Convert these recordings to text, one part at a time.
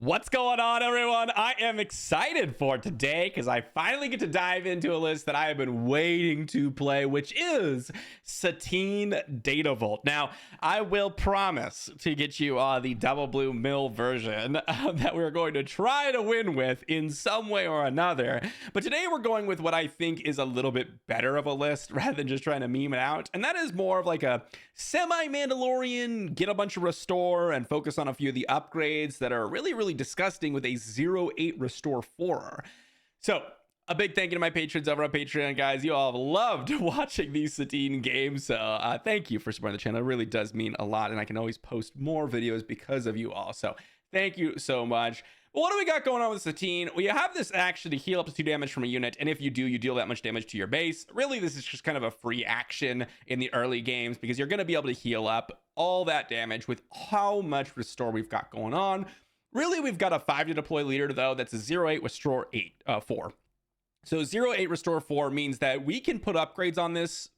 What's going on, everyone? I am excited for today because I finally get to dive into a list that I have been waiting to play, which is Satine Data Vault. Now, I will promise to get you the double blue mill version that we're going to try to win with in some way or another. But today we're going with what I think is a little bit better of a list rather than just trying to meme it out. And that is more of like a semi-Mandalorian, get a bunch of restore and focus on a few of the upgrades that are really disgusting with a 0-8 restore 4. So a big thank you to my patrons over on Patreon, guys. You all have loved watching these Satine games, so thank you for supporting the channel. It really does mean a lot, and I can always post more videos because of you all, so thank you so much. But what do we got going on with Satine? We have this action to heal up to 2 damage from a unit, and if you do, you deal that much damage to your base. Really, this is just kind of a free action in the early games because you're going to be able to heal up all that damage with how much restore we've got going on. Really, we've got a 5 to deploy leader, though, that's a 0-8 restore 4. So 0-8 restore 4 means that we can put upgrades on this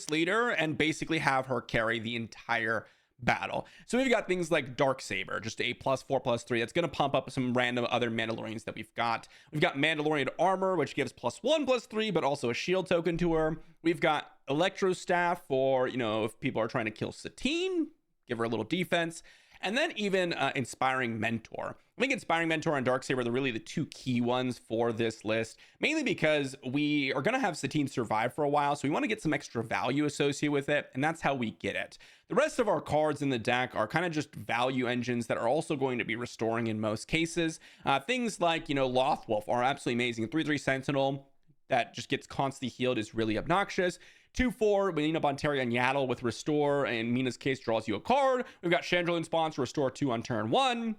leader and basically have her carry the entire battle. So we've got things like Darksaber, just a +4/+3 that's going to pump up some random other Mandalorians that we've got. We've got Mandalorian armor, which gives +1/+3 but also a shield token to her. We've got Electro Staff for, if people are trying to kill Satine, give her a little defense. And then even Inspiring Mentor. I think Inspiring Mentor and Darksaber are really the two key ones for this list, mainly because we are going to have Satine survive for a while, so we want to get some extra value associated with it, and that's how we get it. The rest of our cards in the deck are kind of just value engines that are also going to be restoring in most cases. Things like, Lothwolf are absolutely amazing. 3/3 Sentinel that just gets constantly healed is really obnoxious. 2/4 Melina Bonteria and Yaddle with restore, and in Mina's case draws you a card. We've got Chandrill's Spawn to restore 2 on turn 1.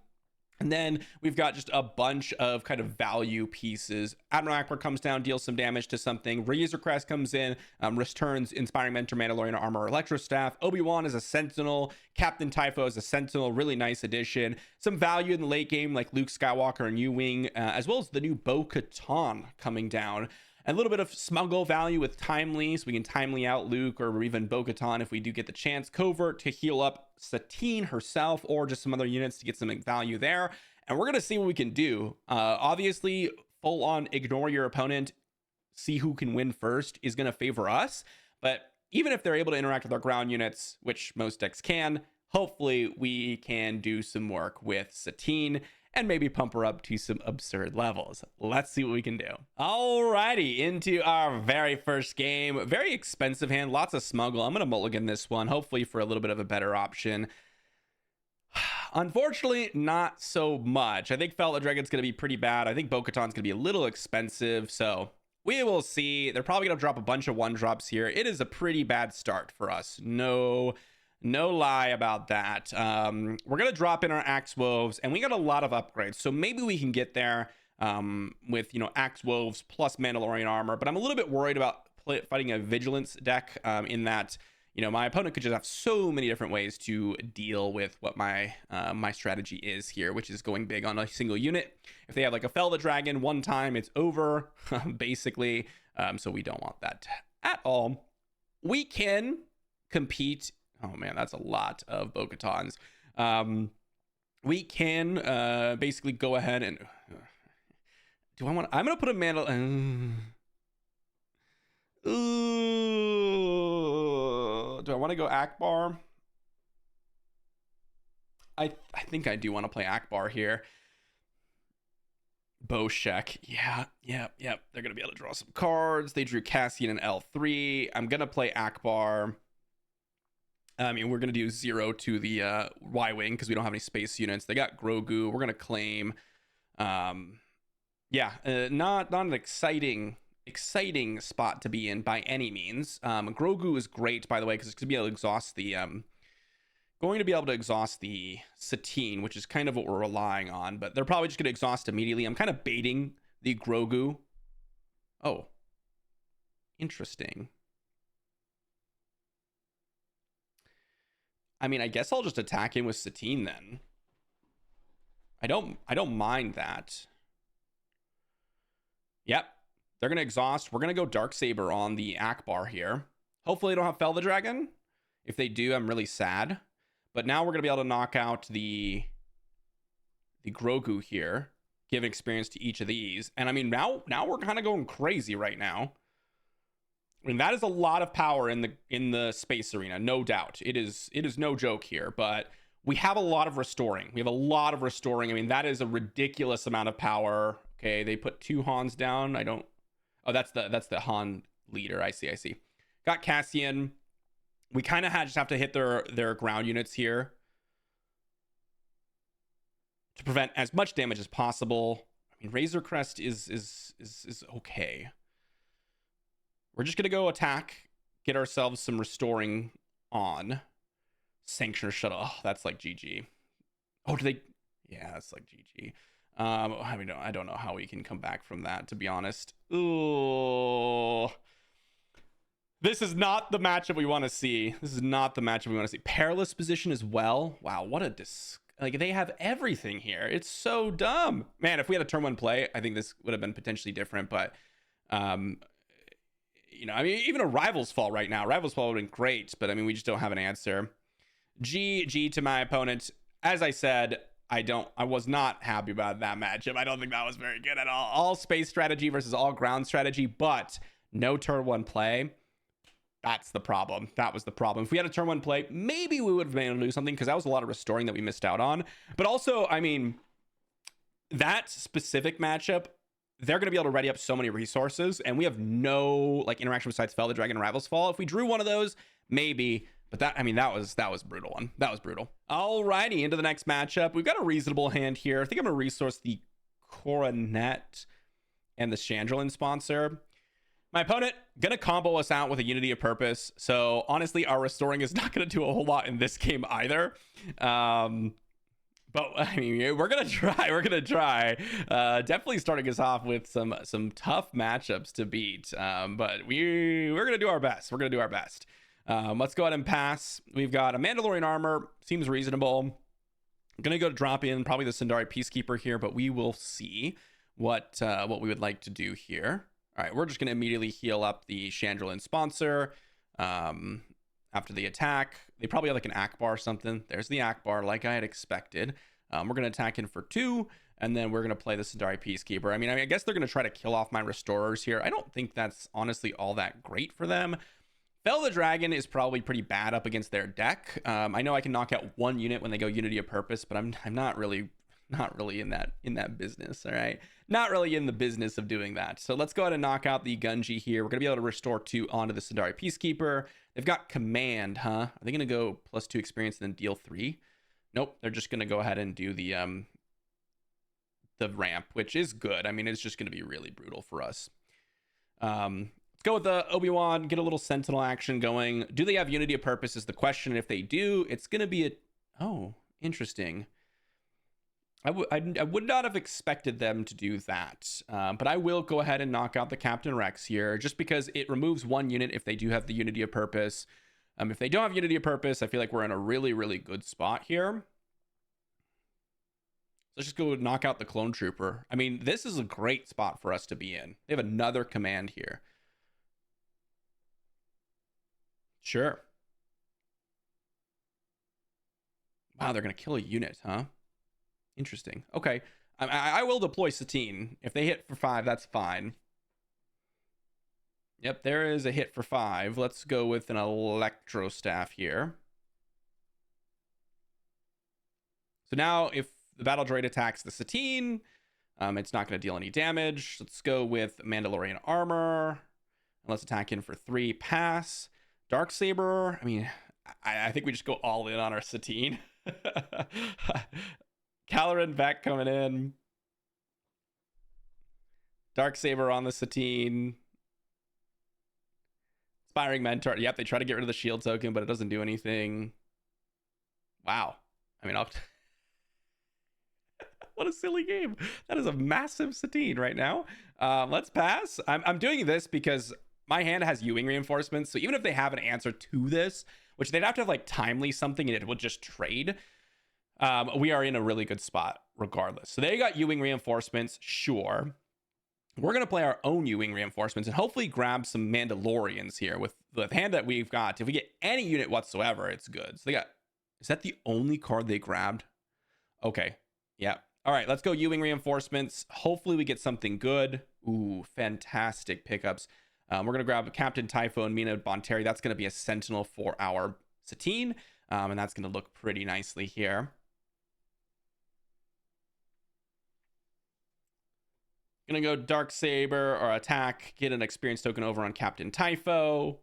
And then we've got just a bunch of kind of value pieces. Admiral Akbar comes down, deals some damage to something. Razor Crest comes in, returns Inspiring Mentor, Mandalorian armor, Electro Staff. Obi-Wan is a Sentinel. Captain Typho is a Sentinel. Really nice addition. Some value in the late game like Luke Skywalker and U-Wing, as well as the new Bo-Katan coming down. A little bit of smuggle value with Timely, so we can Timely out Luke or even Bo-Katan if we do get the chance. Covert to heal up Satine herself or just some other units to get some value there. And we're going to see what we can do. Obviously, full on ignore your opponent, see who can win first is going to favor us. But even if they're able to interact with our ground units, which most decks can, hopefully we can do some work with Satine and maybe pump her up to some absurd levels. Let's see what we can do. Alrighty, into our very first game. Very expensive hand, lots of smuggle. I'm gonna mulligan this one, hopefully for a little bit of a better option. Unfortunately, not so much. I think Felta Dragon's gonna be pretty bad. I think Bo-Katan's gonna be a little expensive, so we will see. They're probably gonna drop a bunch of 1-drops here. It is a pretty bad start for us. No lie about that. We're going to drop in our Axe Wolves, and we got a lot of upgrades. So maybe we can get there with, Axe Wolves plus Mandalorian armor. But I'm a little bit worried about fighting a Vigilance deck in that, my opponent could just have so many different ways to deal with what my strategy is here, which is going big on a single unit. If they have like a Felta Dragon one time, it's over, basically. So we don't want that at all. We can compete. Oh man, that's a lot of Bo-Katans. We can basically go ahead and I'm gonna put a do I want to go Akbar? I think I do want to play Akbar here. Boshek, yeah. They're gonna be able to draw some cards. They drew Cassian and L3. I'm gonna play Akbar. I mean, we're going to do 0 to the Y-Wing because we don't have any space units. They got Grogu. We're going to claim. Not an exciting spot to be in by any means. Grogu is great, by the way, because it's going to be able to exhaust the Satine, which is kind of what we're relying on. But they're probably just going to exhaust immediately. I'm kind of baiting the Grogu. Oh, interesting. I mean, I guess I'll just attack him with Satine then. I don't mind that. Yep. They're going to exhaust. We're going to go Darksaber on the Akbar here. Hopefully they don't have Felta Dragon. If they do, I'm really sad. But now we're going to be able to knock out the the Grogu here, give experience to each of these. And I mean, now we're kind of going crazy right now. I mean, that is a lot of power in the space arena, no doubt. It is no joke here, but we have a lot of restoring. We have a lot of restoring. I mean, that is a ridiculous amount of power. Okay, they put 2 Hans down. Oh, that's the Han leader. I see. Got Cassian. We kind of just have to hit their ground units here to prevent as much damage as possible. I mean, Razor Crest is okay. We're just gonna go attack, get ourselves some restoring on. Sanctioner shut off. Oh, that's like GG. Oh, do they? Yeah, that's like GG. I mean, I don't know how we can come back from that, to be honest. Ooh. This is not the matchup we want to see. Perilous position as well. Wow, what a like, they have everything here. It's so dumb. Man, if we had a turn 1 play, I think this would have been potentially different, but you know, I mean, even a Rival's Fall right now. Rival's Fall would have been great, but I mean, we just don't have an answer. GG to my opponent. As I said, I was not happy about that matchup. I don't think that was very good at all. All space strategy versus all ground strategy, but no turn 1 play. That's the problem. That was the problem. If we had a turn 1 play, maybe we would have been able to do something, because that was a lot of restoring that we missed out on. But also, I mean, that specific matchup, they're going to be able to ready up so many resources, and we have no like interaction besides Fell the Dragon and Rival's Fall. If we drew one of those, maybe. But that was brutal one. That was brutal. Alrighty, into the next matchup. We've got a reasonable hand here. I think I'm going to resource the Coronet and the Chandrillin sponsor. My opponent gonna combo us out with a Unity of Purpose. So honestly, our restoring is not gonna do a whole lot in this game either. But I mean, we're gonna try. Definitely starting us off with some tough matchups to beat. But we're gonna do our best. Let's go ahead and pass. We've got a Mandalorian armor, seems reasonable. I'm gonna go to drop in probably the Sundari Peacekeeper here, but we will see what we would like to do here. All right, we're just going to immediately heal up the Chandrillin sponsor after the attack. They probably have like an Akbar or something. There's the Akbar, like I had expected. We're going to attack in for 2, and then we're going to play the Sundari Peacekeeper. I mean, I guess they're going to try to kill off my Restorers here. I don't think that's honestly all that great for them. Fell the Dragon is probably pretty bad up against their deck. I know I can knock out 1 unit when they go Unity of Purpose, but I'm not really in that business. All right, not really in the business of doing that. So let's go ahead and knock out the Gunji here. We're gonna be able to restore 2 onto the Sundari Peacekeeper. They've got command, huh? Are they gonna go +2 experience and then deal 3? Nope, they're just gonna go ahead and do the ramp, which is good. I mean, it's just gonna be really brutal for us. Let's go with the Obi-Wan, get a little Sentinel action going. Do they have Unity of Purpose is the question. If they do, it's gonna be oh, interesting. I would not have expected them to do that, but I will go ahead and knock out the Captain Rex here, just because it removes 1 unit if they do have the Unity of Purpose. If they don't have Unity of Purpose, I feel like we're in a really, really good spot here. Let's just go knock out the Clone Trooper. I mean, this is a great spot for us to be in. They have another command here. Sure. Wow, they're going to kill a unit, huh? Interesting. Okay. I will deploy Satine. If they hit for 5, that's fine. Yep, there is a hit for 5. Let's go with an Electro Staff here. So now if the Battle Droid attacks the Satine, it's not going to deal any damage. Let's go with Mandalorian Armor. Let's attack in for 3. Pass. Darksaber. I mean, I think we just go all in on our Satine. Caloran back coming in. Darksaber on the Satine. Inspiring Mentor. Yep, they try to get rid of the shield token, but it doesn't do anything. Wow. I mean, what a silly game. That is a massive Satine right now. Let's pass. I'm doing this because my hand has U-wing reinforcements, so even if they have an answer to this, which they'd have to have like timely something and it would just trade, we are in a really good spot regardless. So they got U-wing reinforcements, sure. We're going to play our own U-wing reinforcements and hopefully grab some Mandalorians here with the hand that we've got. If we get any unit whatsoever, it's good. So they got, is that the only card they grabbed? Okay. Yeah. All right, let's go Ewing reinforcements. Hopefully we get something good. Ooh, fantastic pickups. We're going to grab Captain Typhoon, Mina Bonteri. That's going to be a sentinel for our Satine. And that's going to look pretty nicely here. Going to go Dark Saber or attack. Get an experience token over on Captain Typho.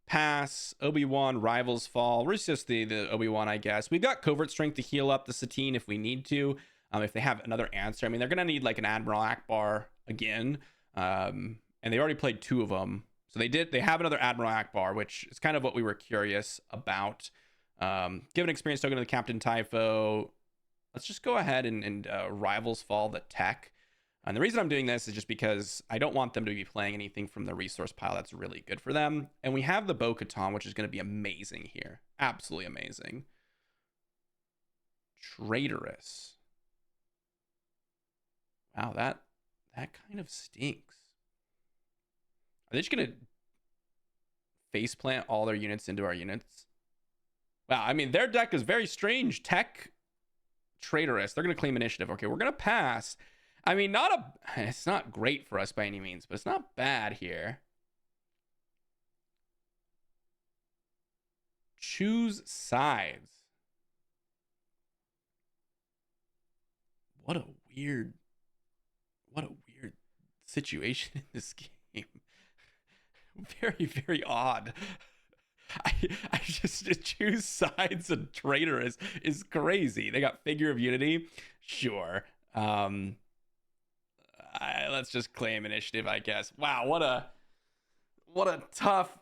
Pass. Obi-Wan, Rivals Fall. We're just the Obi-Wan, I guess. We've got Covert Strength to heal up the Satine if we need to. If they have another answer. I mean, they're going to need like an Admiral Akbar again. And they already played 2 of them. So they have another Admiral Akbar, which is kind of what we were curious about. Give an experience token to the Captain Typho. Let's just go ahead and Rivals Fall the tech. And the reason I'm doing this is just because I don't want them to be playing anything from the resource pile that's really good for them. And we have the Bo-Katan, which is going to be amazing here. Absolutely amazing. Traitorous. Wow, that kind of stinks. Are they just going to faceplant all their units into our units? Wow, I mean, their deck is very strange. Tech, Traitorous. They're going to claim initiative. Okay, we're going to pass. I mean, it's not great for us by any means, but it's not bad here. Choose sides. What a weird situation in this game. Very, very odd. I just choose sides and Traitorous is crazy. They got Figure of Unity. Sure. Let's just claim initiative, I guess. Wow, what a tough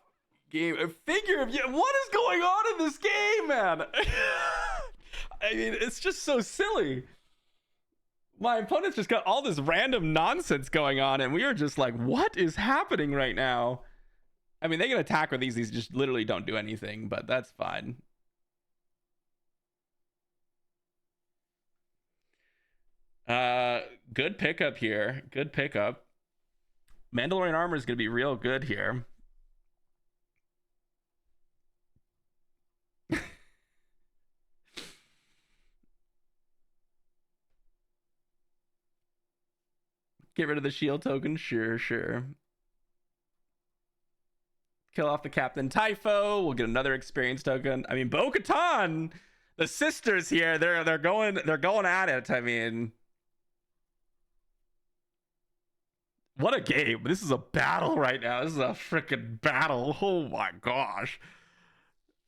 game. Figure of Unity. What is going on in this game, man? I mean, it's just so silly. My opponent's just got all this random nonsense going on, and we are just like, what is happening right now? I mean, they can attack with these. These just literally don't do anything, but that's fine. Good pickup here. Good pickup. Mandalorian armor is going to be real good here. Get rid of the shield token. Sure. Kill off the Captain Typho. We'll get another experience token. I mean, Bo-Katan, the sisters here, they're going at it. I mean, what a game. This is a battle right now. This is a freaking battle. Oh my gosh.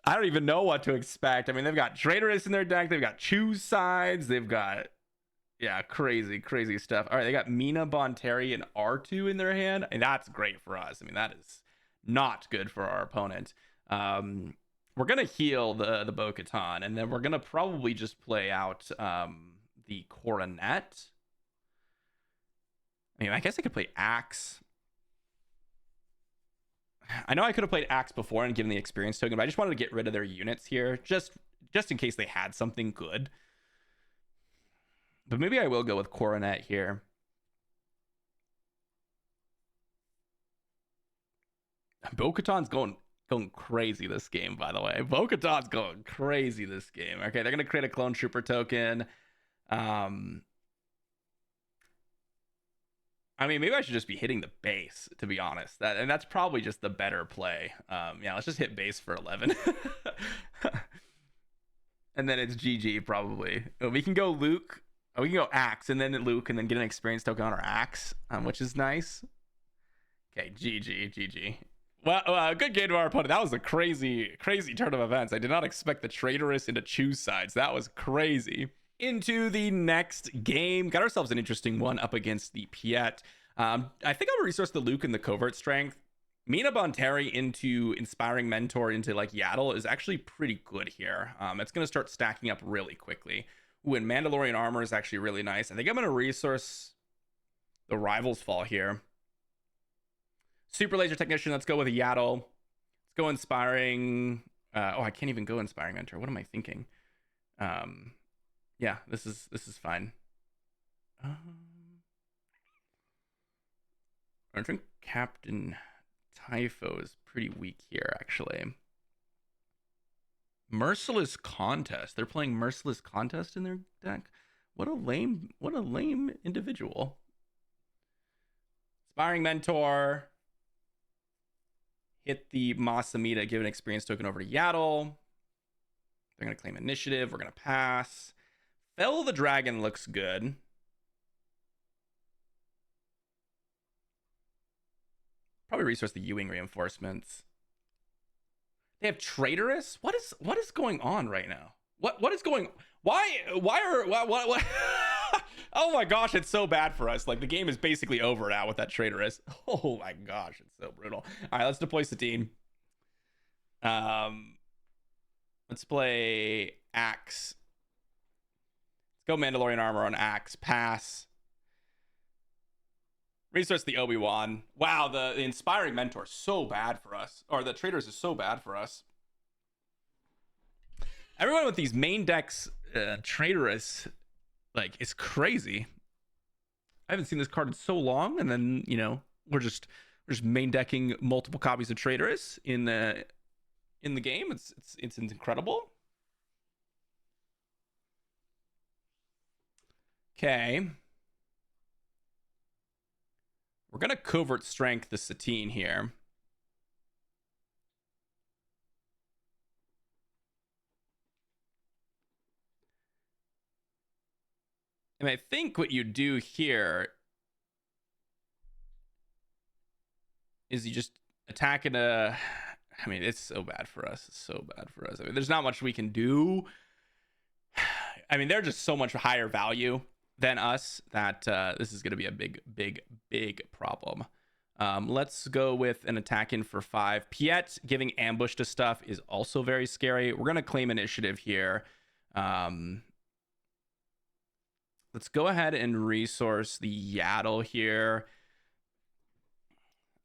I don't even know what to expect. I mean, they've got Traitorous in their deck. They've got Choose Sides. They've got, yeah, crazy stuff. All right, they got Mina Bonteri and R2 in their hand, and that's great for us. I mean, that is not good for our opponent. We're gonna heal the Bo-Katan, and then we're gonna probably just play out the Coronet. I mean, I guess I could play Axe. I know I could have played Axe before and given the experience token, but I just wanted to get rid of their units here, just in case they had something good. But maybe I will go with Coronet here. Bo-Katan's going crazy this game, by the way. Bo-Katan's going crazy this game. Okay, they're going to create a Clone Trooper token. I mean, maybe I should just be hitting the base, to be honest. That's probably just the better play. Yeah, let's just hit base for 11. And then it's GG, probably. We can go Luke. We can go Axe, and then Luke, and then get an experience token on our Axe, which is nice. Okay, GG. Well, good game to our opponent. That was a crazy turn of events. I did not expect the Traitorous into Choose Sides. That was crazy. Into the next game. Got ourselves an interesting one up against the Piet. I think I'll resource the Luke and the Covert Strength. Mina Bonteri into Inspiring Mentor into like Yaddle is actually pretty good here. It's going to start stacking up really quickly. Ooh, and Mandalorian Armor is actually really nice. I think I'm going to resource the Rivals Fall here. Super Laser Technician, let's go with a Yaddle. Let's go Inspiring. I can't even go Inspiring Mentor. What am I thinking? Yeah, this is fine. I think Captain Typho is pretty weak here, actually. Merciless Contest. They're playing Merciless Contest in their deck. What a lame individual. Inspiring Mentor. Hit the Masamita, give an experience token over to Yaddle. They're going to claim initiative. We're going to pass. Fell the Dragon looks good. Probably resource the Ewing reinforcements. They have Traitorous? What is going on right now? What is going? Why Oh my gosh, it's so bad for us. Like, the game is basically over now with that Traitorous. Oh my gosh, it's so brutal. All right, let's deploy Satine. Let's play Axe. Let's go Mandalorian armor on Axe. Pass. Resource the Obi-Wan. Wow, the Inspiring Mentor is so bad for us. Or the Traitors is so bad for us. Everyone with these main decks, Traitorous, like, it's crazy. I haven't seen this card in so long, and then, you know, we're just main decking multiple copies of Traitorous in the game. It's incredible. Okay. We're gonna Covert Strength the Satine here. And I think what you do here is you just attack in a... I mean, it's so bad for us. It's so bad for us. I mean, there's not much we can do. I mean, they're just so much higher value than us that this is going to be a big problem. Let's go with an attack in for 5. Piet giving ambush to stuff is also very scary. We're going to claim initiative here. Let's go ahead and resource the Yaddle here.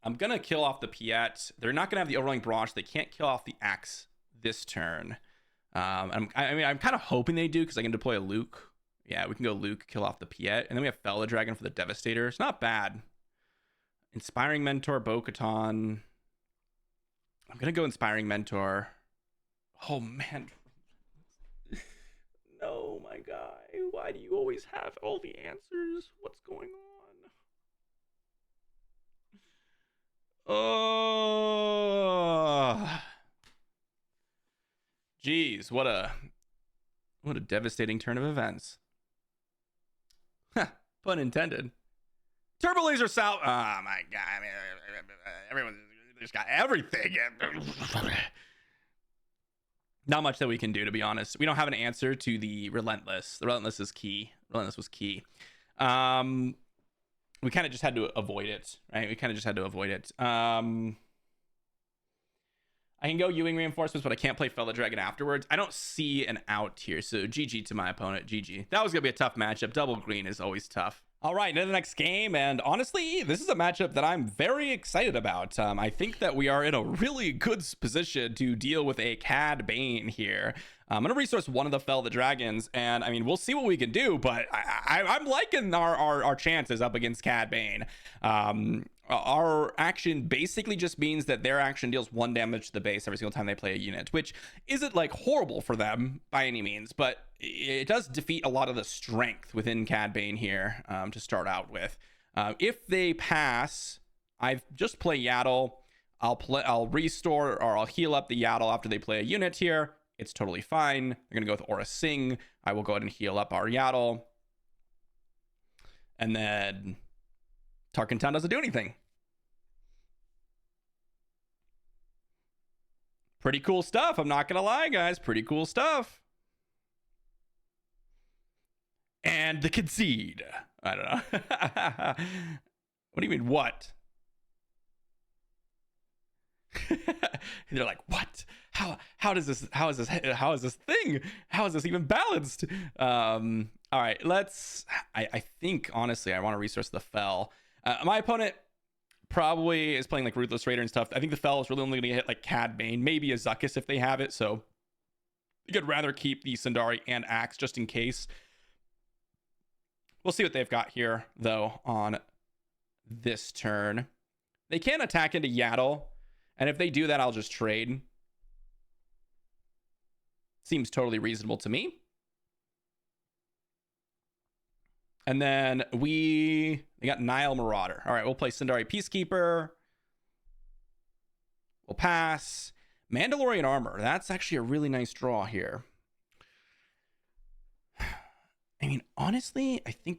I'm going to kill off the Piet. They're not going to have the Overwhelming Barrage. They can't kill off the Axe this turn. I mean, I'm kind of hoping they do because I can deploy a Luke. Yeah, we can go Luke, kill off the Piet. And then we have Fell the Dragon for the Devastator. It's not bad. Inspiring Mentor, Bo-Katan. I'm going to go Inspiring Mentor. Oh, man. No, my guy. Why do you always have all the answers? What's going on? Oh. Jeez, what a devastating turn of events. Pun intended. Turbo Laser Sal. Oh my god. I mean, everyone just got everything. Not much that we can do, to be honest. We don't have an answer to the Relentless. The Relentless is key. Relentless was key. We kind of just had to avoid it, right? We kind of just had to avoid it. I can go Ewing reinforcements, but I can't play Fella Dragon afterwards. I don't see an out here, so GG to my opponent. GG. That was going to be a tough matchup. Double green is always tough. All right, into the next game, and honestly, this is a matchup that I'm very excited about. I think that we are in a really good position to deal with a Cad Bane here. I'm going to resource one of the Fell the Dragons, and I mean, we'll see what we can do, but I'm liking our chances up against Cad Bane. Our action basically just means that their action deals 1 damage to the base every single time they play a unit, which isn't like horrible for them by any means, but it does defeat a lot of the strength within Cad Bane here to start out with. If they pass, I just play Yaddle. I'll restore or I'll heal up the Yaddle after they play a unit here. It's totally fine. They're gonna go with Aura Sing. I will go ahead and heal up our Yaddle, and then Tarkin Town doesn't do anything. Pretty cool stuff. I'm not gonna lie, guys. Pretty cool stuff. And the concede. I don't know. What do you mean, what? They're like, what? How is this thing? How is this even balanced? All right, I think honestly I want to resource the Fell. My opponent probably is playing like Ruthless Raider and stuff. I think the Fell is really only gonna hit like Cad Bane, maybe a Zuckuss if they have it, so you could rather keep the Sundari and Axe just in case. We'll see what they've got here though on this turn. They can attack into Yaddle, and if they do that, I'll just trade. Seems totally reasonable to me. And then they got Nile Marauder. All right, we'll play Sindari Peacekeeper. We'll pass. Mandalorian Armor. That's actually a really nice draw here. I mean, honestly, I think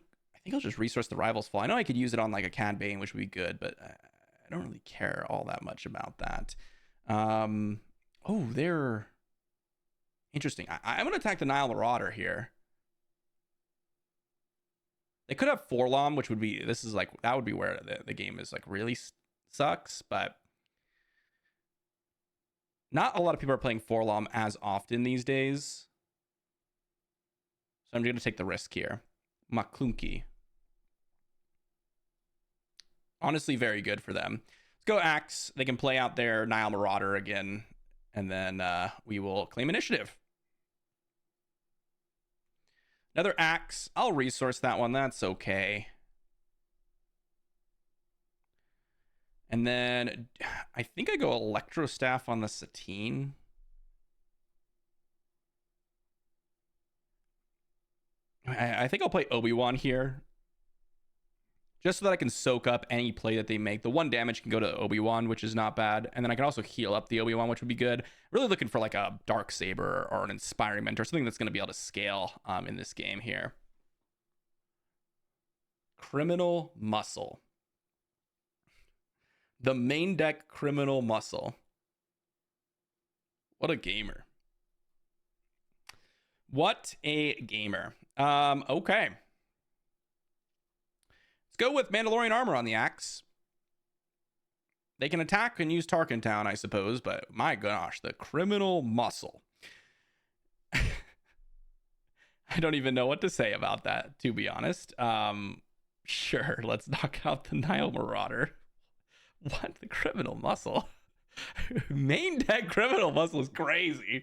I'll just resource the Rival's Fall. I know I could use it on like a Cad Bane, which would be good, but I don't really care all that much about that. Oh, they're interesting. I'm going to attack the Nile Marauder here. They could have Forlom, which would be, that would be where the game is like really sucks, but not a lot of people are playing Forlom as often these days. So I'm going to take the risk here. Maklunki. Honestly, very good for them. Let's go Axe. They can play out their Nile Marauder again, and then we will claim initiative. Another Axe. I'll resource that one. That's okay. And then I think I go Electro Staff on the Satine. I think I'll play Obi-Wan here, just so that I can soak up any play that they make. The 1 damage can go to Obi-Wan, which is not bad. And then I can also heal up the Obi-Wan, which would be good. Really looking for like a Dark Saber or an Inspiring Mentor, something that's going to be able to scale in this game here. Criminal Muscle. The main deck Criminal Muscle. What a gamer. What a gamer. Okay. Let's go with Mandalorian Armor on the Axe. They can attack and use Tarkin Town, I suppose, but my gosh, the Criminal Muscle. I don't even know what to say about that, to be honest. Sure, let's knock out the Nile Marauder. What? The Criminal Muscle? Main deck Criminal Muscle is crazy.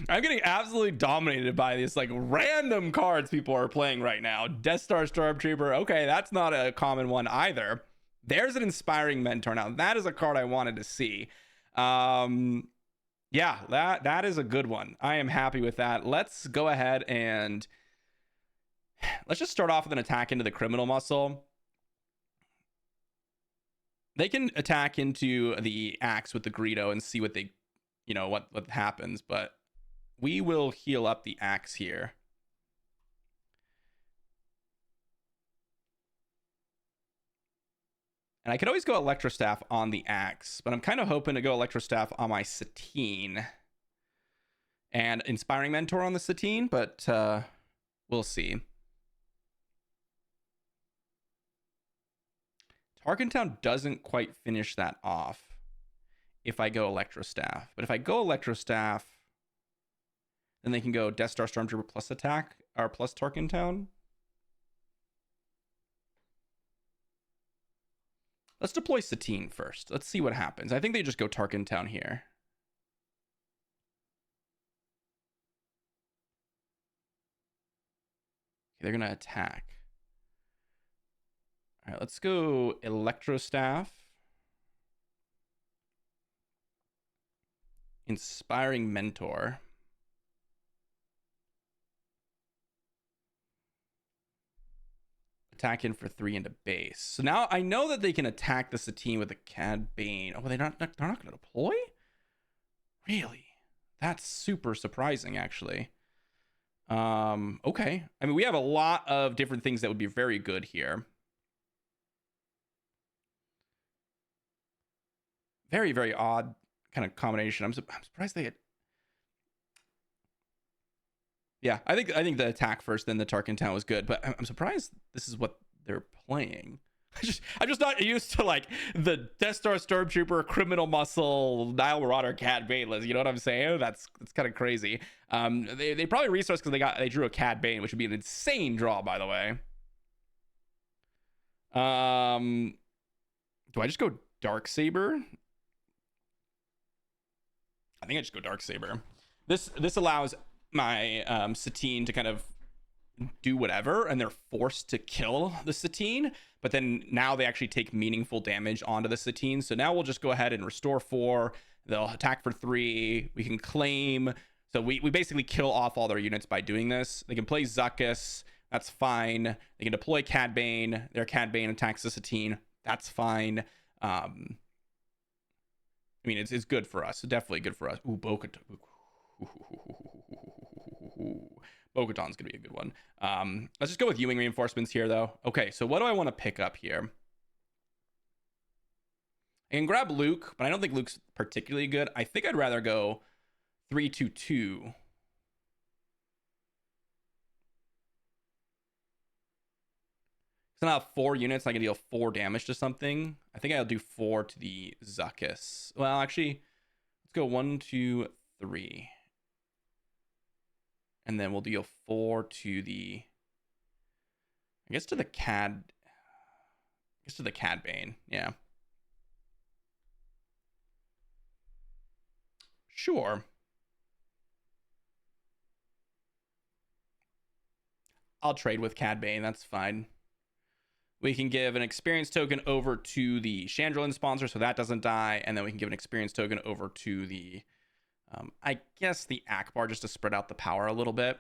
I'm getting absolutely dominated by these like random cards people are playing right now. Death Star Stormtrooper. Okay, that's not a common one either. There's an Inspiring Mentor. Now that is a card I wanted to see. Yeah, that is a good one. I am happy with that. Let's go ahead and let's just start off with an attack into the Criminal Muscle. They can attack into the Axe with the Greedo and see what they, what happens, but we will heal up the Axe here. And I could always go Electro Staff on the Axe, but I'm kind of hoping to go Electro Staff on my Satine and Inspiring Mentor on the Satine, but we'll see. Tarkin Town doesn't quite finish that off if I go Electro Staff. But if I go Electro Staff, then they can go Death Star Stormtrooper plus attack, or plus Tarkin Town. Let's deploy Satine first. Let's see what happens. I think they just go Tarkin Town here. Okay, they're going to attack. All right, let's go Electro Staff. Inspiring Mentor. Attack in for 3 into base. So now I know that they can attack the Satine with a Cad Bane. Oh, they're not going to deploy? Really? That's super surprising, actually. Okay. I mean, we have a lot of different things that would be very good here. Very, very odd kind of combination. I'm surprised they had. Yeah, I think the attack first, then the Tarkin Town was good, but I'm surprised this is what they're playing. I'm just not used to like the Death Star Stormtrooper, Criminal Muscle, Nile Marauder, Cad Bane list. You know what I'm saying? That's kind of crazy. They probably resourced because they drew a Cad Bane, which would be an insane draw, by the way. Do I just go Dark Saber? I think I just go Dark Saber. This allows my Satine to kind of do whatever, and they're forced to kill the Satine, but then now they actually take meaningful damage onto the Satine. So now we'll just go ahead and restore 4. They'll attack for 3. We can claim. So we basically kill off all their units by doing this. They can play Zuckuss. That's fine. They can deploy Cad Bane. Their Cad Bane attacks the Satine. That's fine. I mean, it's good for us. Definitely good for us. Ooh, Bo-Katan. Bo-Katan's going to be a good one. Let's just go with Ewing reinforcements here, though. Okay, so what do I want to pick up here? I can grab Luke, but I don't think Luke's particularly good. I think I'd rather go 3-2-2. So now I have 4 units, and I can deal 4 damage to something. I think I'll do 4 to the Zuckuss. Well, actually, let's go 1, 2, 3. And then we'll deal 4 to the, I guess to the Cad. I guess to the Cad Bane. Yeah. Sure. I'll trade with Cad Bane. That's fine. We can give an experience token over to the Chandrillin sponsor, so that doesn't die. And then we can give an experience token over to the, I guess, the Akbar, just to spread out the power a little bit.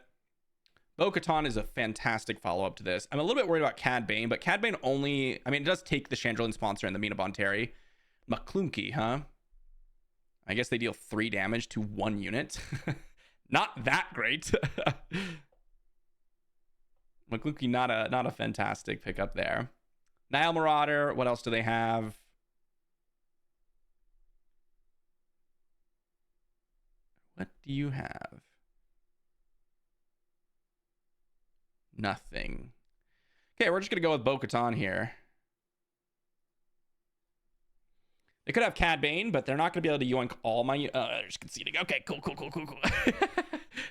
Bo-Katan is a fantastic follow-up to this. I'm a little bit worried about Cad Bane, but Cad Bane only, I mean, it does take the Chandrillin sponsor and the Mina Bonteri. McClunky, huh? I guess they deal 3 damage to 1 unit. Not that great. McClunky, not a fantastic pickup there. Nile Marauder, what else do they have? What do you have? Nothing. Okay, we're just going to go with Bo-Katan here. They could have Cad Bane, but they're not going to be able to yoink all my... just conceding. Okay, cool.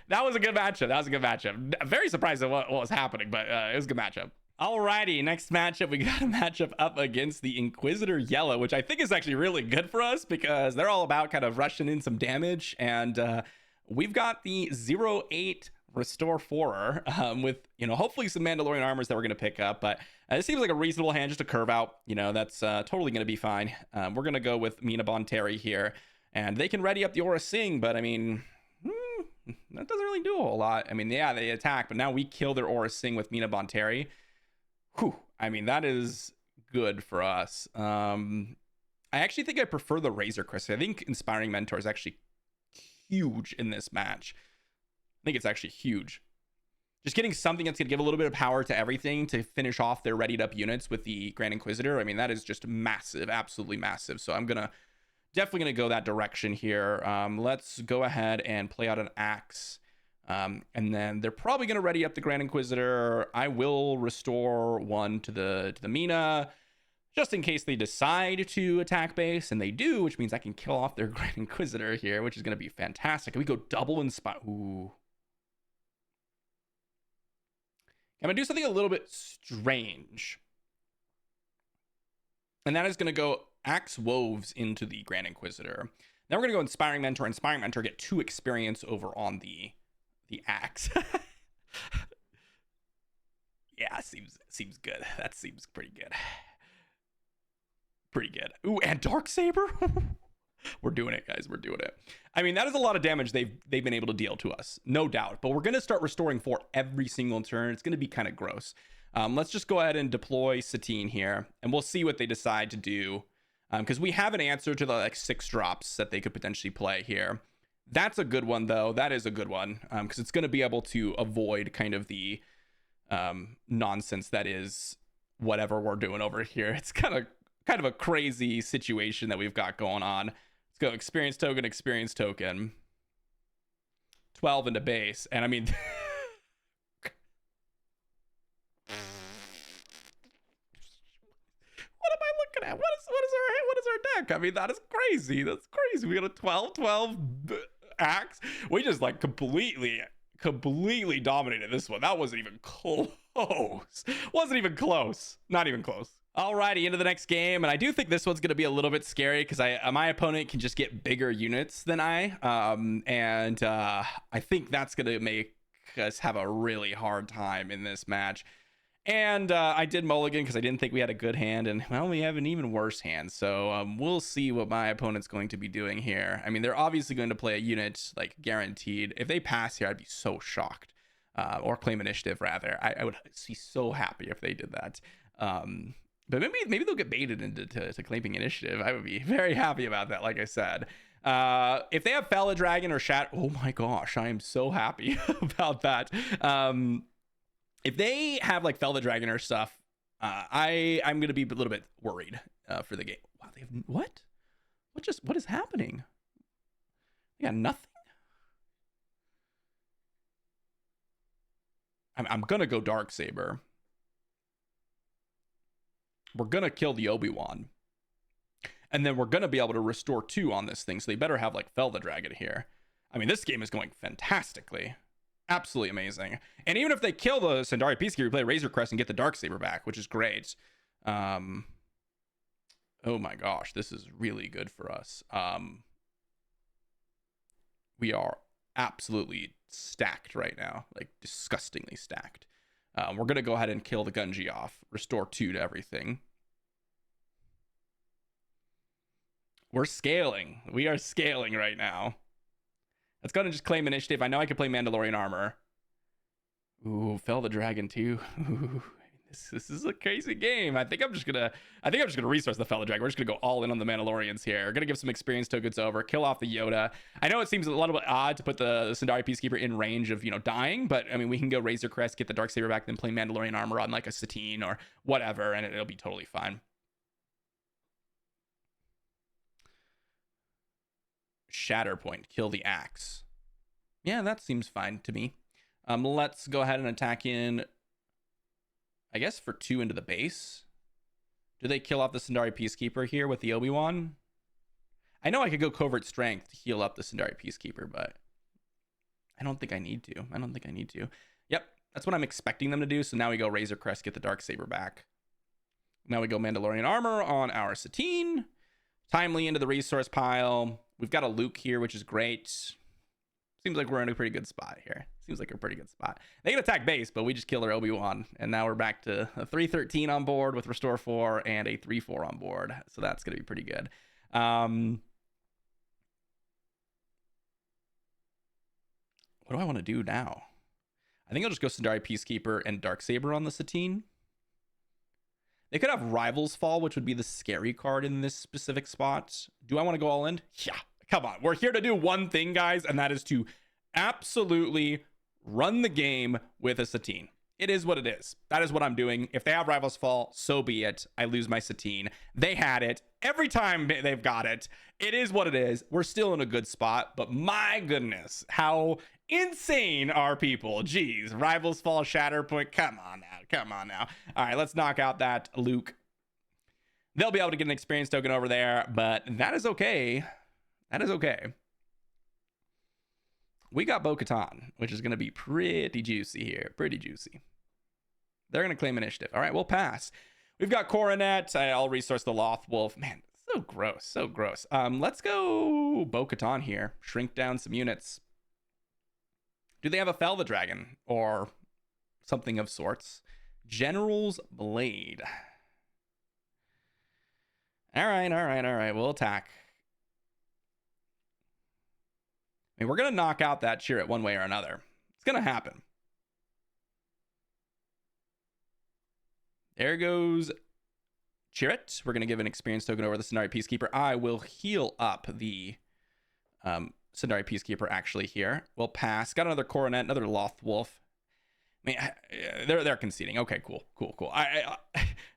That was a good matchup. I'm very surprised at what was happening, but it was a good matchup. Alrighty, next matchup, we got a matchup up against the Inquisitor Yellow, which I think is actually really good for us because they're all about kind of rushing in some damage. And we've got the 0-8 Restore 4 with, hopefully some Mandalorian armors that we're going to pick up. But it seems like a reasonable hand just to curve out. That's totally going to be fine. We're going to go with Mina Bonteri here. And they can ready up the Aura Sing, but I mean... that doesn't really do a whole lot. I mean, yeah, they attack, but now we kill their Aura Sing with Mina Bonteri. Whew. I mean, that is good for us. I actually think I prefer the Razor Crest. I think Inspiring Mentor is actually huge in this match. I think it's actually huge. Just getting something that's going to give a little bit of power to everything to finish off their readied up units with the Grand Inquisitor. I mean, that is just massive, absolutely massive. So I'm definitely going to go that direction here. Let's go ahead and play out an Axe. And then they're probably going to ready up the Grand Inquisitor. I will restore 1 to the Mina, just in case they decide to attack base, and they do, which means I can kill off their Grand Inquisitor here, which is going to be fantastic. Can we go double Inspire? Ooh. I'm going to do something a little bit strange. And that is going to go Axe Woves into the Grand Inquisitor. Now we're going to go Inspiring Mentor. Inspiring Mentor, get 2 experience over on the Axe. Yeah, seems good. That seems pretty good. Pretty good. Ooh, and Darksaber? We're doing it, guys. We're doing it. I mean, that is a lot of damage they've been able to deal to us, no doubt. But we're going to start restoring 4 every single turn. It's going to be kind of gross. Let's just go ahead and deploy Satine here, and we'll see what they decide to do. Because we have an answer to the 6 drops that they could potentially play here. That's a good one, though. That is a good one, because it's going to be able to avoid kind of the nonsense that is whatever we're doing over here. It's kind of a crazy situation that we've got going on. Let's go experience token. 12 into base, and I mean... What am I looking at? What is our deck? I mean, that is crazy. That's crazy. We got a 12 axe. We just like completely dominated this one. That wasn't even close. Wasn't even close. Not even close. Alrighty, into the next game, and I do think this one's going to be a little bit scary because my opponent can just get bigger units than I think that's going to make us have a really hard time in this match. And I did mulligan because I didn't think we had a good hand, and well, we have an even worse hand. So we'll see what my opponent's going to be doing here. I mean, they're obviously going to play a unit like guaranteed. If they pass here, I'd be so shocked. or claim initiative rather. I would be so happy if they did that. But maybe they'll get baited into to claiming initiative. I would be very happy about that, like I said. If they have Fella Dragon or oh my gosh, I am so happy about that. If they have like Fella Dragon or stuff, I'm gonna be a little bit worried for the game. Wow, they have what? What is happening? They got nothing. I'm gonna go Darksaber. We're gonna kill the Obi-Wan, and then we're gonna be able to restore 2 on this thing. So they better have like Fell the Dragon here. I mean, this game is going fantastically, absolutely amazing. And even if they kill the Sandari Peacekeeper, we play Razor Crest and get the Darksaber back, which is great. Oh my gosh, this is really good for us. We are absolutely stacked right now, like disgustingly stacked. We're gonna go ahead and kill the Gunji off, restore 2 to everything. We're scaling. We are scaling right now. Let's go ahead and just claim initiative. I know I can play Mandalorian armor. Ooh, Fell the Dragon too. Ooh, this is a crazy game. I think I'm just gonna resource the Fell the Dragon. We're just gonna go all in on the Mandalorians here. We're gonna give some experience tokens over, kill off the Yoda. I know it seems a little bit odd to put the Sandari Peacekeeper in range of, dying, but I mean, we can go Razor Crest, get the Darksaber back, then play Mandalorian armor on like a Satine or whatever, and it'll be totally fine. Shatterpoint, kill the axe. Yeah, that seems fine to me. Let's go ahead and attack in, I guess, for 2 into the base. Do they kill off the Sandari Peacekeeper here with the Obi-Wan? I know I could go Covert Strength to heal up the Sandari Peacekeeper, but I don't think I need to. Yep, that's what I'm expecting them to do. So now we go Razor Crest, get the Darksaber back. Now we go Mandalorian armor on our Satine. Timely into the resource pile. We've got a Luke here, which is great. Seems like we're in a pretty good spot here. They can attack base, but we just kill their Obi-Wan. And now we're back to a 313 on board with Restore 4 and a 3-4 on board. So that's going to be pretty good. What do I want to do now? I think I'll just go Sandari Peacekeeper and Darksaber on the Satine. They could have Rivals Fall, which would be the scary card in this specific spot. Do I want to go all in? Yeah, come on. We're here to do one thing, guys, and that is to absolutely run the game with a Satine. It is what it is. That is what I'm doing. If they have Rivals Fall, so be it. I lose my Satine. They had it. Every time they've got it, it is what it is. We're still in a good spot, but my goodness, how insane are people? Jeez, Rivals Fall, Shatterpoint. Come on now. All right, let's knock out that Luke. They'll be able to get an experience token over there, but that is okay. We got Bo-Katan, which is going to be pretty juicy here. Pretty juicy. They're going to claim initiative. All right, we'll pass. We've got Coronet. I'll resource the Loth Wolf. Man, so gross. Let's go Bo-Katan here. Shrink down some units. Do they have a Fell the Dragon or something of sorts? General's Blade. All right. We'll attack. I mean, we're going to knock out that Chirrut one way or another. It's going to happen. There goes Chirrut. We're going to give an experience token over the Sandari Peacekeeper. I will heal up the Sandari Peacekeeper actually here. We'll pass. Got another Coronet, another Loth Wolf. I mean, they're conceding. Okay, cool.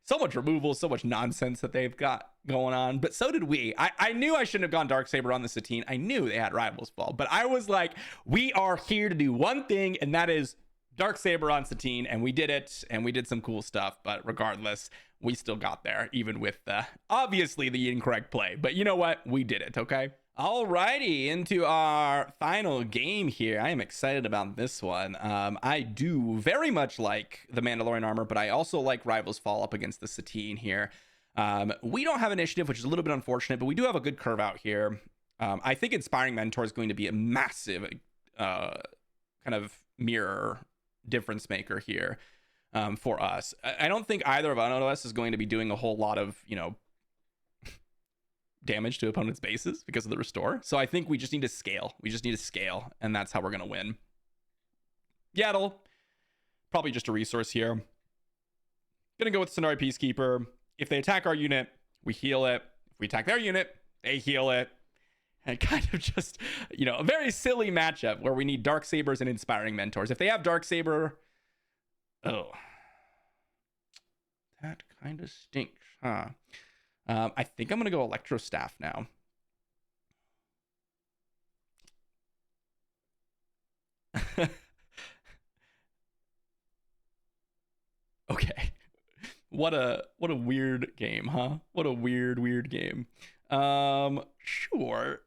So much removal, so much nonsense that they've got going on, but so did we. I knew I shouldn't have gone Darksaber on the Satine. I knew they had Rivals Fall, but I was like, we are here to do one thing, and that is Darksaber on Satine, and we did it, and we did some cool stuff, but regardless, we still got there, even with obviously the incorrect play. But you know what? We did it, okay? Alrighty, into our final game here. I am excited about this one. I do very much like the Mandalorian armor, but I also like Rivals Fall up against the Satine here. We don't have initiative, which is a little bit unfortunate, but we do have a good curve out here. I think Inspiring Mentor is going to be a massive kind of mirror difference maker here for us. I don't think either of us is going to be doing a whole lot of, damage to opponents' bases because of the restore. So I think we just need to scale. And that's how we're going to win. Yaddle, Probably just a resource here. Gonna go with Sundari Peacekeeper. If they attack our unit, we heal it. If we attack their unit, they heal it. And kind of just, you know, a very silly matchup where we need Dark Sabers and Inspiring Mentors. If they have Dark Saber, oh, that kind of stinks, huh? I think I'm gonna go Electro Staff now. Okay. What a weird game, huh? What a weird game. Sure.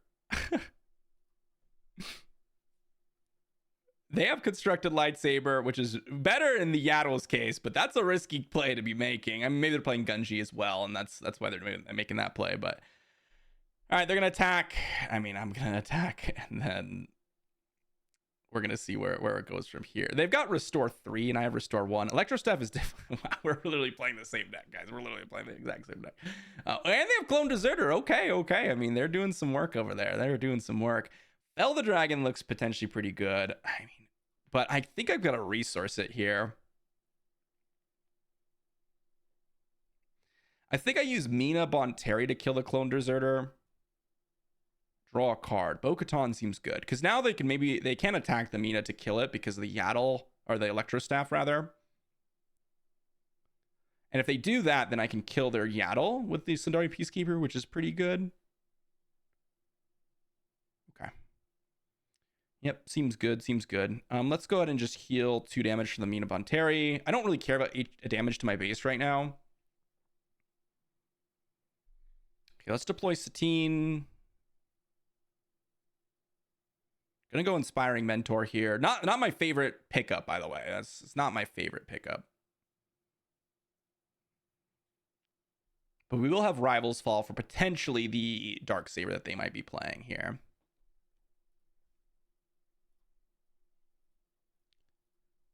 They have Constructed Lightsaber, which is better in the Yaddle's case, but that's a risky play to be making. I mean, maybe they're playing Gunji as well, and that's why they're making that play. But all right, they're gonna attack. I mean, I'm gonna attack, and then we're gonna see where it goes from here. They've got Restore 3, and I have Restore 1. Electro Staff is different. Wow, we're literally playing the same deck, guys. We're literally playing the exact same deck. And they have Clone Deserter. Okay. I mean, they're doing some work over there. They're doing some work. Bell the Dragon looks potentially pretty good. I mean, but I think I've got to resource it here. I think I use Mina Bonteri to kill the Clone Deserter. Draw a card. Bo-Katan seems good because now they can attack the Mina to kill it because of the Yaddle, or the Electro Staff rather. And if they do that, then I can kill their Yaddle with the Sundari Peacekeeper, which is pretty good. Okay. Yep, seems good. Let's go ahead and just heal 2 damage to the Mina Bonteri. I don't really care about damage to my base right now. Okay, let's deploy Satine. Gonna go Inspiring Mentor here. Not my favorite pickup, by the way. It's not my favorite pickup. But we will have Rivals Fall for potentially the Dark Saber that they might be playing here.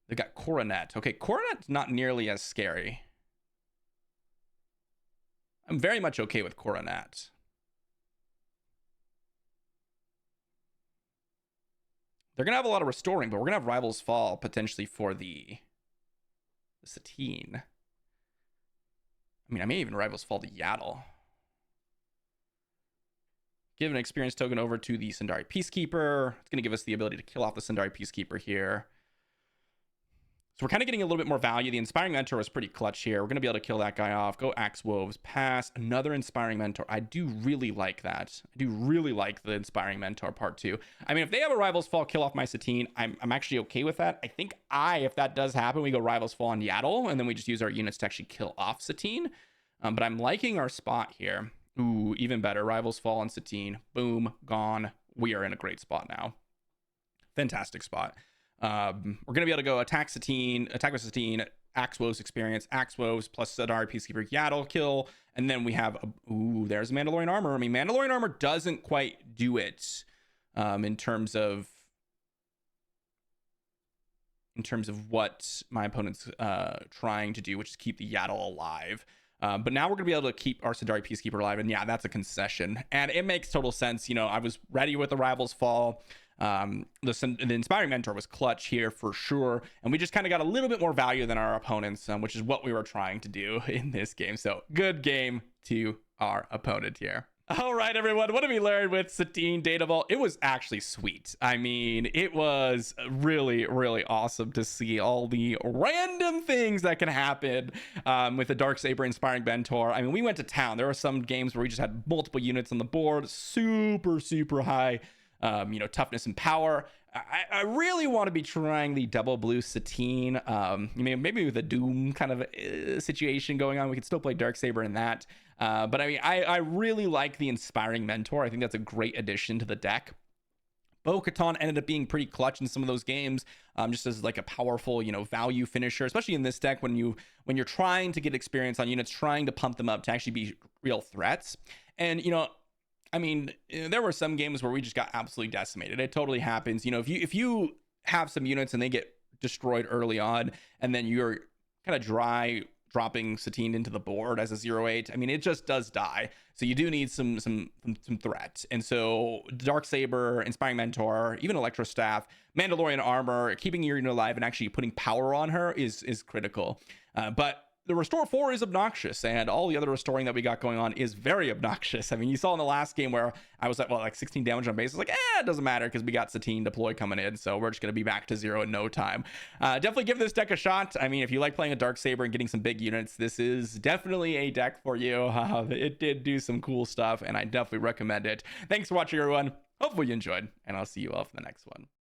They got Coronet. Okay, Coronet's not nearly as scary. I'm very much okay with Coronet. They're going to have a lot of restoring, but we're going to have Rivals Fall potentially for the Satine. I mean, I may even Rivals Fall to Yaddle. Give an experience token over to the Sundari Peacekeeper. It's going to give us the ability to kill off the Sundari Peacekeeper here. So we're kind of getting a little bit more value. The Inspiring Mentor was pretty clutch here. We're going to be able to kill that guy off. Go Axe Woves. Pass. Another Inspiring Mentor. I do really like that. I do really like the Inspiring Mentor part 2. I mean, if they have a Rivals Fall kill off my Satine, I'm actually okay with that. I think if that does happen, we go Rivals Fall on Yaddle, and then we just use our units to actually kill off Satine. But I'm liking our spot here. Ooh, even better. Rivals Fall on Satine. Boom. Gone. We are in a great spot now. Fantastic spot. We're going to be able to go attack with Satine, Axe Woves experience, Axe Woves plus Sundari Peacekeeper Yaddle kill, and then we have, there's Mandalorian Armor. I mean, Mandalorian Armor doesn't quite do it in terms of what my opponent's trying to do, which is keep the Yaddle alive. But now we're going to be able to keep our Sundari Peacekeeper alive, and yeah, that's a concession. And it makes total sense. You know, I was ready with the Rivals Fall. The Inspiring Mentor was clutch here for sure, and we just kind of got a little bit more value than our opponents, which is what we were trying to do in this game. So good game to our opponent here. All right, everyone, what did we learn with Satine Data Vault? It was actually sweet. I mean, it was really, really awesome to see all the random things that can happen with the Darksaber Inspiring Mentor. I mean, we went to town. There were some games where we just had multiple units on the board, super, super high toughness and power. I really want to be trying the double blue Satine. Maybe with a Doom kind of situation going on, we could still play Darksaber in that. But I mean, I really like the Inspiring Mentor. I think that's a great addition to the deck. Bo-Katan ended up being pretty clutch in some of those games, just as like a powerful, value finisher, especially in this deck when you're trying to get experience on units, trying to pump them up to actually be real threats. And I mean, there were some games where we just got absolutely decimated. It totally happens. If you have some units and they get destroyed early on, and then you're kind of dry dropping Satine into the board as a 0/8. I mean, it just does die. So you do need some threat. And so Darksaber, Inspiring Mentor, even Electro Staff, Mandalorian Armor, keeping your unit alive and actually putting power on her is critical. But the Restore 4 is obnoxious, and all the other restoring that we got going on is very obnoxious. I mean, you saw in the last game where I was at, like 16 damage on base. It's like, it doesn't matter because we got Satine deploy coming in, so we're just going to be back to 0 in no time. Definitely give this deck a shot. I mean, if you like playing a Darksaber and getting some big units, this is definitely a deck for you. It did do some cool stuff, and I definitely recommend it. Thanks for watching, everyone. Hopefully you enjoyed, and I'll see you all for the next one.